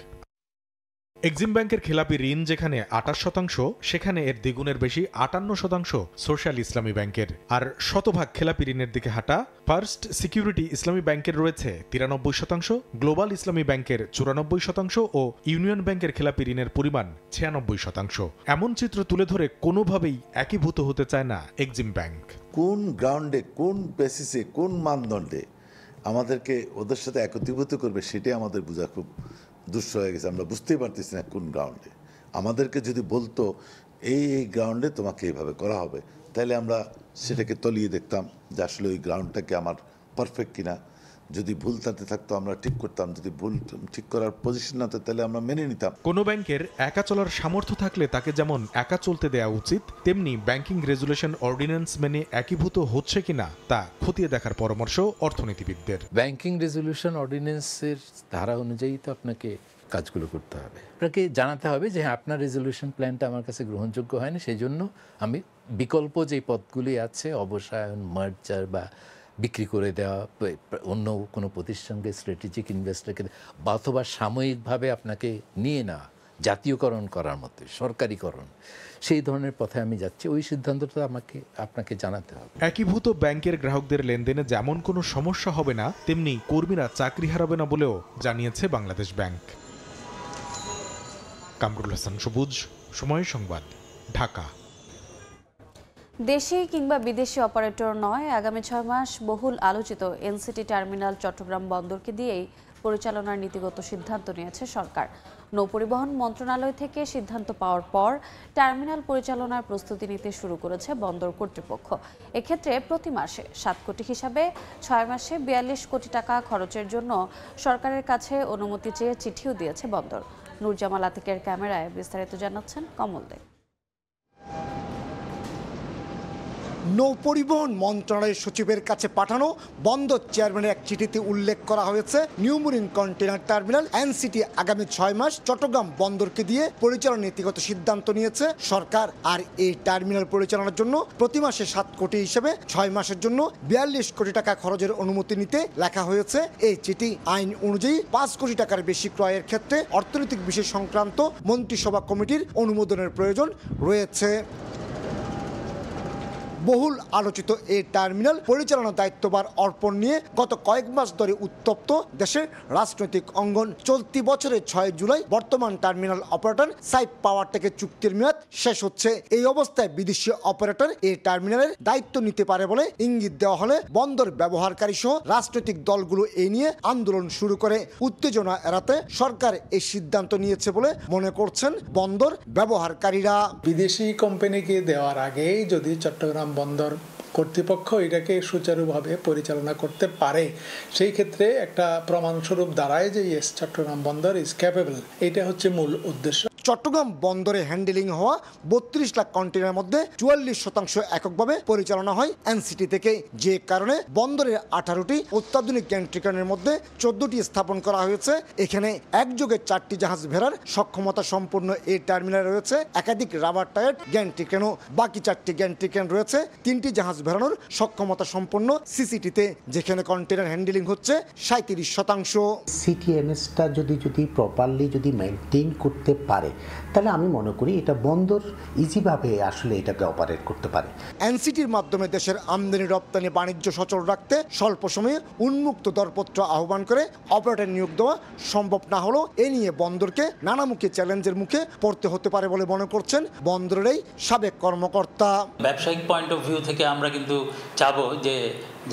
এক্সিম ব্যাংকের খেলাপি ঋণ যেখানে 28%, সেখানে এর দ্বিগুণের বেশি 58% সোশ্যাল ইসলামী ব্যাংকের। আর শতভাগ খেলাপি ঋণের দিকে হাঁটা ফার্স্ট সিকিউরিটি ইসলামী ব্যাংকের রয়েছে 93%, গ্লোবাল ইসলামী ব্যাংকের 94% ও ইউনিয়ন ব্যাংকের খেলাপি ঋণের পরিমাণ 96%। এমন চিত্র তুলে ধরে কোনোভাবেই একীভূত হতে চায় না এক্সিম ব্যাংক। কোন গ্রাউন্ডে, কোন বেসিসে, কোন মানদণ্ডে আমাদেরকে ওদের সাথে একত্রীভূত করবে, সেটাই আমাদের বোঝা খুব দুঃস্থ হয়ে গেছে। আমরা বুঝতেই পারতেছি না কোন গ্রাউন্ডে। আমাদেরকে যদি বলতো এই গ্রাউন্ডে তোমাকে এইভাবে করা হবে, তাহলে আমরা সেটাকে তলিয়ে দেখতাম যে আসলে ওই গ্রাউন্ডটাকে আমার পারফেক্ট কিনা। যদি ভুল তাতে থাকতো আমরা ঠিক করতাম, যদি ভুল ঠিক করার পজিশন না থাকতো তাহলে আমরা মেনে নিতাম। কোনো ব্যাংকের একা চলার সামর্থ্য থাকলে তাকে যেমন একা চলতে দেওয়া উচিত, তেমনি ব্যাংকিং রেজুলেশন অর্ডিন্যান্স মেনে একীভূত হচ্ছে কিনা তা খতিয়ে দেখার পরামর্শ অর্থনীতিবিদদের। ব্যাংকিং রেজুলেশন অর্ডিন্যান্সের ধারা অনুযায়ী তো আপনাকে কাজগুলো করতে হবে। আপনাকে জানাতে হবে যে হ্যাঁ, আপনার রেজুলেশন প্ল্যানটা আমার কাছে গ্রহণযোগ্য হয়নি, সেই জন্য আমি বিকল্প যে পথগুলি আছে, অবসায়ন, মার্জার বা বিক্রি করে দেওয়া, অন্য কোনো প্রতিষ্ঠানকে স্ট্র্যাটেজিক ইনভেস্টরকে বা অথবা সাময়িকভাবে আপনাকে নিয়ে নেওয়া, জাতীয়করণ করার মতো সরকারিকরণ, সেই ধরনের পথে আমি যাচ্ছি। ওই সিদ্ধান্তটা আপনাকে জানাতে হবে। একীভূত ব্যাংকের গ্রাহকদের লেনদেনে যেমন কোনো সমস্যা হবে না, তেমনি কর্মীরা চাকরি হারাবে না বলেও জানিয়েছে বাংলাদেশ ব্যাংক। কামরুল হাসান সবুজ, সময় সংবাদ, ঢাকা। দেশি কিংবা বিদেশি অপারেটর নয়, আগামী 6 মাস বহুল আলোচিত এনসিটি টার্মিনাল চট্টগ্রাম বন্দরকে দিয়েই পরিচালনার নীতিগত সিদ্ধান্ত নিয়েছে সরকার। নৌপরিবহন মন্ত্রণালয় থেকে সিদ্ধান্ত পাওয়ার পর টার্মিনাল পরিচালনার প্রস্তুতি নিতে শুরু করেছে বন্দর কর্তৃপক্ষ। এক্ষেত্রে প্রতি মাসে 7 কোটি হিসাবে 6 মাসে 42 কোটি টাকা খরচের জন্য সরকারের কাছে অনুমতি চেয়ে চিঠিও দিয়েছে বন্দর। নুরজামাল আতিকের ক্যামেরায় বিস্তারিত জানাচ্ছেন কমল দে। নৌপরিবহন মন্ত্রণালয়ের সচিবের কাছে পাঠানো বন্দর চেয়ারম্যানের এক চিঠিতে উল্লেখ করা হয়েছে, new marine container terminal NCT আগামী 6 মাস চট্টগ্রাম বন্দরকে দিয়ে পরিচালনার নীতিগত সিদ্ধান্ত নিয়েছে সরকার। আর এই টার্মিনাল পরিচালনার জন্য প্রতি মাসে 7 কোটি হিসেবে 6 মাসের জন্য 42 কোটি টাকা খরচের অনুমতি নিতে লেখা হয়েছে এই চিঠি। আইন অনুযায়ী 5 কোটি টাকার বেশি ক্রয়ের ক্ষেত্রে অর্থনৈতিক বিষয় সংক্রান্ত মন্ত্রিসভা কমিটির অনুমোদনের প্রয়োজন রয়েছে। বহুল আলোচিত এই টার্মিনাল পরিচালনার দায়িত্বভার অর্পণ নিয়ে গত কয়েক মাস ধরে উত্তপ্ত দেশের রাজনৈতিক অঙ্গন। চলতি বছরের 6 জুলাই বর্তমান টার্মিনাল অপারেটর সাইপ পাওয়ারটেকের চুক্তির মেয়াদ শেষ হচ্ছে। এই অবস্থায় বিদেশি অপারেটর এই টার্মিনালের দায়িত্ব নিতে পারে বলে ইঙ্গিত দেওয়া হলে বন্দর ব্যবহারকারী সহ রাজনৈতিক দলগুলো এই নিয়ে আন্দোলন শুরু করে। উত্তেজনা এড়াতে সরকার এই সিদ্ধান্ত নিয়েছে বলে মনে করছেন বন্দর ব্যবহারকারীরা। বিদেশি কোম্পানিকে দেওয়ার আগেই যদি চট্টগ্রাম বন্দর কর্তৃপক্ষ এটাকে সুচারুভাবে পরিচালনা করতে পারে, সেই ক্ষেত্রে একটা প্রমাণস্বরূপ দাঁড়ায় যে ইয়েস, চট্টগ্রাম বন্দর ইজ ক্যাপেবল। এটা হচ্ছে মূল উদ্দেশ্য। চট্টগ্রাম বন্দরে হ্যান্ডেলিং হওয়া 32 লাখ কন্টেইনারের মধ্যে 44% এককভাবে পরিচালনা হয় এনসিটি থেকে, যে কারণে বন্দরের 18টি অত্যাধুনিক গ্যান্ট্রিক্রেনের মধ্যে 14টি স্থাপন করা হয়েছে। এখানে একযোগে 4টি জাহাজ ভেড়ার সক্ষমতা সম্পন্ন এই টার্মিনালে রয়েছে একাধিক রাবার টায়ার্ড গ্যান্ট্রিক্রেনও। বাকি 4টি গ্যান্ট্রিক্রেন রয়েছে 3টি জাহাজ ভেড়ানোর সক্ষমতা সম্পন্ন সিসিটিতে, যেখানে কন্টেইনার হ্যান্ডেলিং হচ্ছে 37%। সিটিএমএসটা যদি প্রপারলি মেইনটেইন করতে পারে, তাহলে আমি মনে করি এটা বন্দর ইজিভাবে আসলে এটাকে অপারেট করতে পারে। এনসিটির মাধ্যমে দেশের আমদানি রপ্তানি বাণিজ্য সচল রাখতে স্বল্প সময়ে উন্মুক্ত দরপত্র আহ্বান করে অপারেটর নিয়োগ দেওয়া সম্ভব না হলেও এ নিয়ে বন্দরকে নানামুখী চ্যালেঞ্জের মুখে পড়তে হতে পারে বলে মনে করছেন বন্দরের এই সাবেক কর্মকর্তা। ব্যবসায়িক পয়েন্ট অফ ভিউ থেকে আমরা কিন্তু চাবো যে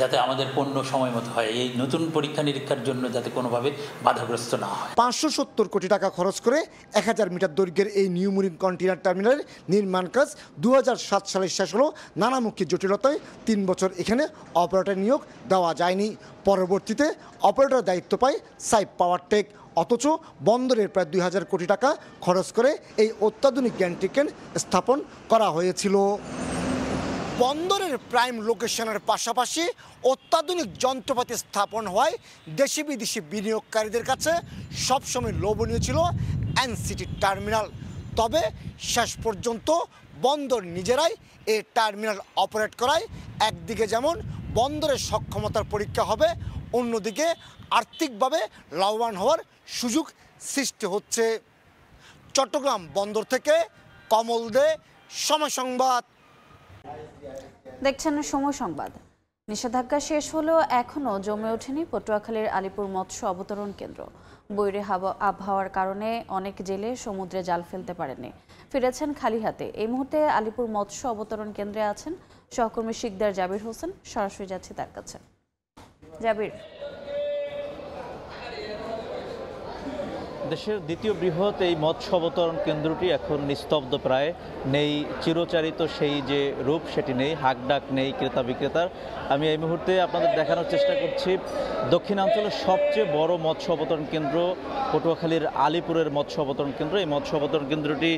যাতে আমাদের পণ্য সময় মতো হয়, এই নতুন পরীক্ষা নিরীক্ষার জন্য যাতে কোনোভাবে বাধাগ্রস্ত না হয়। 570 কোটি টাকা খরচ করে 1000 মিটার দৈর্ঘ্যের এই নিউ মেরিন কন্টেইনার টার্মিনালের নির্মাণ কাজ 2007 সালে শেষ হলো। নানামুখী জটিলতায় 3 বছর এখানে অপারেটর নিয়োগ দেওয়া যায়নি। পরবর্তীতে অপারেটর দায়িত্ব পায় সাইপ পাওয়ারটেক। অথচ বন্দরের প্রায় 2000 কোটি টাকা খরচ করে এই অত্যাধুনিক গ্যান্ট্রিক্রেন স্থাপন করা হয়েছিল। বন্দরের প্রাইম লোকেশনের পাশাপাশি অত্যাধুনিক যন্ত্রপাতি স্থাপন হওয়ায় দেশি বিদেশি বিনিয়োগকারীদের কাছে সবসময় লোভনীয় ছিল এনসিটি টার্মিনাল। তবে শেষ পর্যন্ত বন্দর নিজেরাই এই টার্মিনাল অপারেট করায় একদিকে যেমন বন্দরের সক্ষমতার পরীক্ষা হবে, অন্যদিকে আর্থিকভাবে লাভবান হওয়ার সুযোগ সৃষ্টি হচ্ছে। চট্টগ্রাম বন্দর থেকে কমল দে, সময় সংবাদ। দেখছেন সময় সংবাদ। নিষেধাজ্ঞা শেষ হলেও এখনও জমে ওঠেনি পটুয়াখালীর আলিপুর মৎস্য অবতরণ কেন্দ্র। বৈরী আবহাওয়ার কারণে অনেক জেলে সমুদ্রে জাল ফেলতে পারেনি, ফিরেছেন খালি হাতে। এই মুহূর্তে আলিপুর মৎস্য অবতরণ কেন্দ্রে আছেন সহকর্মী শিকদার জাবির হোসেন। সরাসরি যাচ্ছি তার কাছে। জাবির, দেশের দ্বিতীয় বৃহৎ এই মৎস্য অবতরণ কেন্দ্রটি এখন নিস্তব্ধ, প্রায় নেই চিরচারিত সেই যে রূপ সেটি নেই, হাকডাক নেই ক্রেতা বিক্রেতার। আমি এই মুহূর্তে আপনাদের দেখানোর চেষ্টা করছি দক্ষিণাঞ্চলের সবচেয়ে বড় মৎস্য অবতরণ কেন্দ্র পটুয়াখালীর আলিপুরের মৎস্য অবতরণ কেন্দ্র। এই মৎস্য অবতরণ কেন্দ্রটি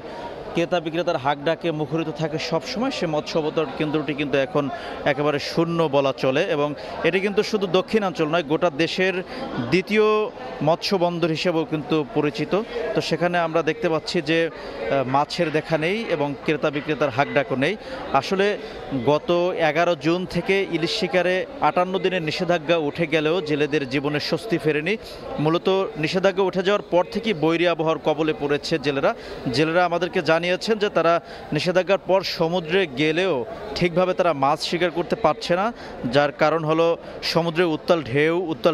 ক্রেতা বিক্রেতার হাকডাকে মুখরিত থাকে সবসময়। সে মৎস্য অবতরণ কেন্দ্রটি কিন্তু এখন একেবারে শূন্য বলা চলে, এবং এটি কিন্তু শুধু দক্ষিণাঞ্চল নয়, গোটা দেশের দ্বিতীয় মৎস্য বন্দর হিসেবেও কিন্তু পরিচিত। তো সেখানে আমরা দেখতে পাচ্ছি যে মাছের দেখা নেই এবং ক্রেতা বিক্রেতার হাকডাকও নেই। আসলে গত 11 জুন থেকে ইলিশ শিকারে 58 দিনের নিষেধাজ্ঞা উঠে গেলেও জেলেদের জীবনে স্বস্তি ফেরেনি। মূলত নিষেধাজ্ঞা উঠে যাওয়ার পর থেকেই বৈরী আবহাওয়ার কবলে পড়েছে জেলেরা আমাদেরকে জানিয়েছেন যে তারা নিষেধাজ্ঞার পর সমুদ্রে গেলেও ঠিকভাবে তারা মাছ শিকার করতে পারছে না, যার কারণ হলো সমুদ্রে উত্তাল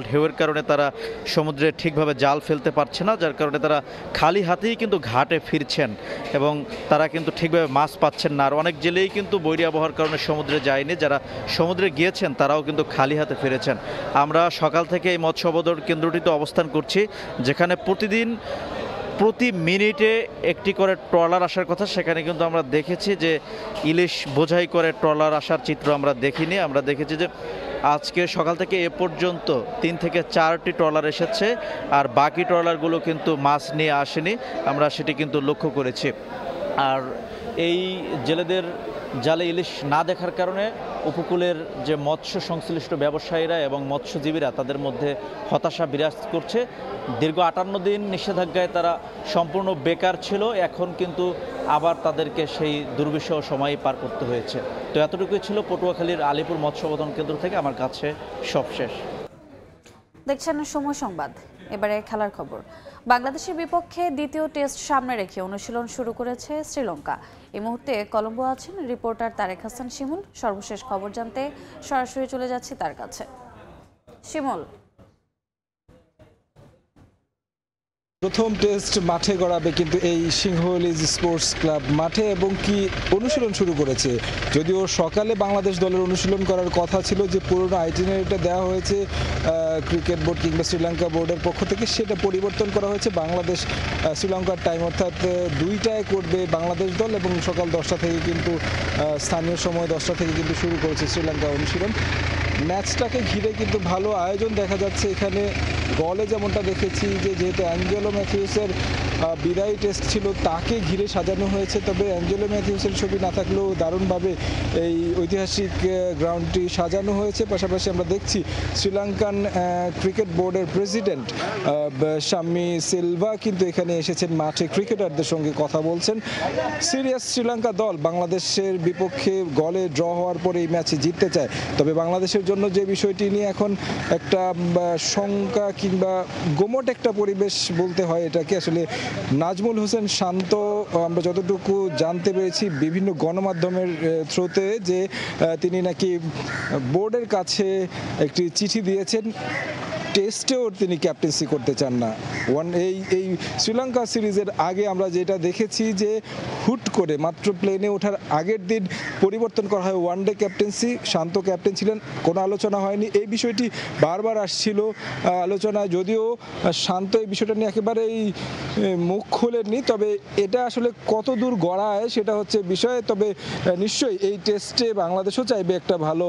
ঢেউয়ের কারণে তারা সমুদ্রে ঠিকভাবে জাল ফেলতে পারছে না, যার যার কারণে তারা খালি হাতেই কিন্তু ঘাটে ফিরছেন এবং তারা কিন্তু ঠিকভাবে মাছ পাচ্ছেন না। আর অনেক জেলেই কিন্তু বৈরী আবহাওয়ার কারণে সমুদ্রে যায়নি, যারা সমুদ্রে গিয়েছেন তারাও কিন্তু খালি হাতে ফিরেছেন। আমরা সকাল থেকে এই মৎস্য অবতরণ কেন্দ্রটিতে অবস্থান করছি, যেখানে প্রতি মিনিটে একটি করে ট্রলার আসার কথা। সেখানে কিন্তু আমরা দেখেছি যে ইলিশ বোঝাই করে ট্রলার আসার চিত্র আমরা দেখিনি। আমরা দেখেছি যে আজকে সকাল থেকে এ পর্যন্ত 3 থেকে 4টি ট্রলার এসেছে, আর বাকি ট্রলারগুলো কিন্তু মাছ নিয়ে আসেনি, আমরা সেটি কিন্তু লক্ষ্য করেছি। আর এই জেলেদের জালে ইলিশ না দেখার কারণে উপকূলের যে মৎস্য সংশ্লিষ্ট ব্যবসায়ীরা এবং মৎস্যজীবীরা তাদের মধ্যে হতাশা বিরাজ করছে। দীর্ঘ 58 দিন নিষেধাজ্ঞায় তারা সম্পূর্ণ বেকার ছিল, এখন কিন্তু আবার তাদেরকে সেই দুর্বিষহ সময় পার করতে হয়েছে। তো এতটুকুই ছিল পটুয়াখালীর আলিপুর মৎস্য অবতরণ কেন্দ্র থেকে আমার কাছে সব শেষ। দেখছেন সময় সংবাদ। এবারে খেলার খবর। বাংলাদেশের বিপক্ষে দ্বিতীয় টেস্ট সামনে রেখে অনুশীলন শুরু করেছে শ্রীলঙ্কা। এই মুহূর্তে কলম্বো আছেন রিপোর্টার তারেক হাসান শিমুল। সর্বশেষ খবর জানতে সরাসরি চলে যাচ্ছি তার কাছে। শিমুল, প্রথম টেস্ট মাঠে গড়াবে কিন্তু এই সিংহলিজ স্পোর্টস ক্লাব মাঠে, এবং কি অনুশীলন শুরু করেছে। যদিও সকালে বাংলাদেশ দলের অনুশীলন করার কথা ছিল, যে পুরোনো আইটিনারিটা দেওয়া হয়েছে ক্রিকেট বোর্ড কিংবা শ্রীলঙ্কা বোর্ডের পক্ষ থেকে, সেটা পরিবর্তন করা হয়েছে। বাংলাদেশ শ্রীলঙ্কার টাইম অর্থাৎ 2টায় করবে বাংলাদেশ দল, এবং সকাল 10টা থেকে কিন্তু স্থানীয় সময় 10টা থেকে কিন্তু শুরু করেছে শ্রীলঙ্কা অনুশীলন। ম্যাচটাকে ঘিরে কিন্তু ভালো আয়োজন দেখা যাচ্ছে এখানে। গলে যেমনটা দেখেছি যে যেহেতু অ্যাঞ্জেলো ম্যাথিউসের বিদায়ী টেস্ট ছিল, তাকে ঘিরে সাজানো হয়েছে। তবে অ্যাঞ্জেলো ম্যাথিউসের ছবি না থাকলেও দারুণভাবে এই ঐতিহাসিক গ্রাউন্ডটি সাজানো হয়েছে। পাশাপাশি আমরা দেখছি শ্রীলঙ্কান ক্রিকেট বোর্ডের প্রেসিডেন্ট শাম্মী সিলভা কিন্তু এখানে এসেছেন, মাঠে ক্রিকেটারদের সঙ্গে কথা বলছেন। সিরিয়াস শ্রীলঙ্কা দল বাংলাদেশের বিপক্ষে গলে ড্র হওয়ার পরে এই ম্যাচে জিততে চায়। তবে বাংলাদেশের জন্য যে বিষয়টি নিয়ে এখন একটা শঙ্কা কিংবা গোমট একটা পরিবেশ বলতে হয় এটাকে, আসলে নাজমুল হোসেন শান্ত, আমরা যতটুকু জানতে পেরেছি বিভিন্ন গণমাধ্যমের থ্রুতে, যে তিনি নাকি বোর্ডের কাছে একটি চিঠি দিয়েছেন, টেস্টেও তিনি ক্যাপ্টেন্সি করতে চান না। এই শ্রীলঙ্কা সিরিজের আগে আমরা যেটা দেখেছি যে হুট করে মাত্র প্লেনে ওঠার আগের দিন পরিবর্তন করা হয় ওয়ানডে ক্যাপ্টেন্সি, শান্ত ক্যাপ্টেন ছিলেন, কোনো আলোচনা হয়নি। এই বিষয়টি বারবার আসছিল আলোচনা, যদিও শান্ত এই বিষয়টা নিয়ে একেবারেই মুখ খোলেননি। তবে এটা আসলে কত দূর গড়ায় সেটা হচ্ছে বিষয়। তবে নিশ্চয়ই এই টেস্টে বাংলাদেশও চাইবে একটা ভালো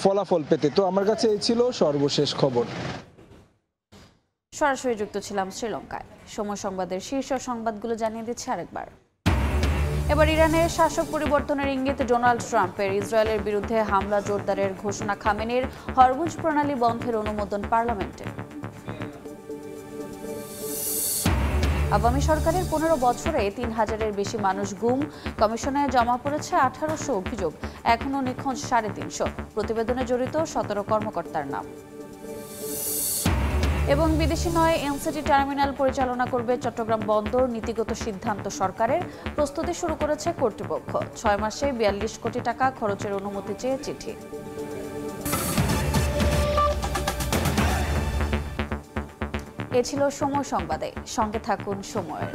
ফলাফল পেতে। তো আমার কাছে এই ছিল সর্বশেষ খবর। সরাসরি যুক্ত ছিলাম শ্রীলঙ্কায়। সময় সংবাদের শীর্ষ সংবাদগুলো জানিয়ে দিচ্ছি আরেকবার। এবার ইরানের শাসক পরিবর্তনের ইঙ্গিত ডোনাল্ড ট্রাম্পের। ইসরায়েলের বিরুদ্ধে হামলা জোরদারের ঘোষণা খামেনির। হরমুজ প্রণালী বন্ধের অনুমোদন পার্লামেন্টে। আওয়ামী সরকারের 15 বছরে 3000-এর বেশি মানুষ গুম। কমিশনে জমা পড়েছে 1800 অভিযোগ, এখনও নিখোঁজ 350। প্রতিবেদনে জড়িত 17 কর্মকর্তার নাম। এবং বিদেশি নয় এনসিটি টার্মিনাল পরিচালনা করবে চট্টগ্রাম বন্দর। নীতিগত সিদ্ধান্ত সরকারের, প্রস্তুতি শুরু করেছে কর্তৃপক্ষ। 6 মাসে 42 কোটি টাকা খরচের অনুমতি চেয়ে চিঠি। এ ছিল সময় সংবাদে, সঙ্গে থাকুন সময়ের।